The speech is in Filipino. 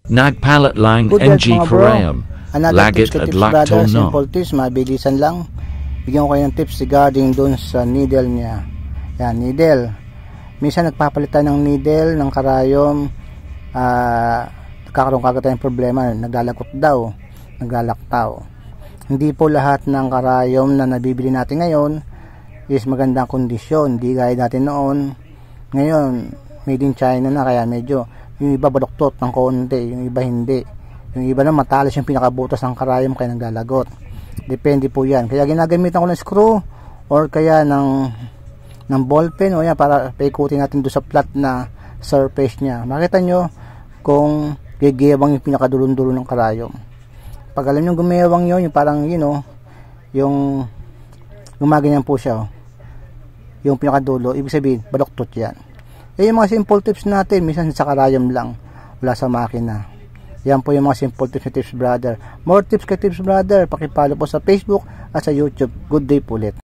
Nagpalit lang Good health, NG mga bro. Karayam. Another Lagit tips ka at tips, lakto brother. no. Simple tips, mabilisan lang. Bigyan ko kayo ng tips regarding dun sa needle niya. Yan, needle. Minsan nagpapalit tayo ng needle, ng karayom. Nagkakaroon kagad tayong problema. Naglalagot daw. Naglalaktaw. Hindi po lahat ng karayom na nabibili natin ngayon is magandang kondisyon. Hindi gaya natin noon. Ngayon, made in China na, kaya medyo yung iba baluktot ng konti, yung iba hindi. Yung iba na matalas yung pinakabutas ng karayom kaya naglalagot. Depende po yan. Kaya ginagamitan ko ng screw or kaya ng ball pen o yan para paikutin natin doon sa flat na surface niya. Makita nyo kung gigewang yung pinakadulon-dulo ng karayom. Pag alam nyo gumewang yun, yung parang yung gumaganyan po siya. Yung pinakadulo, ibig sabihin, baluktot yan. Yung mga simple tips natin, minsan sa karayom lang, wala sa makina. Yan po yung mga simple tips na tips, brother. More tips ka tips, brother. Pakipalo po sa Facebook at sa YouTube. Good day po ulit.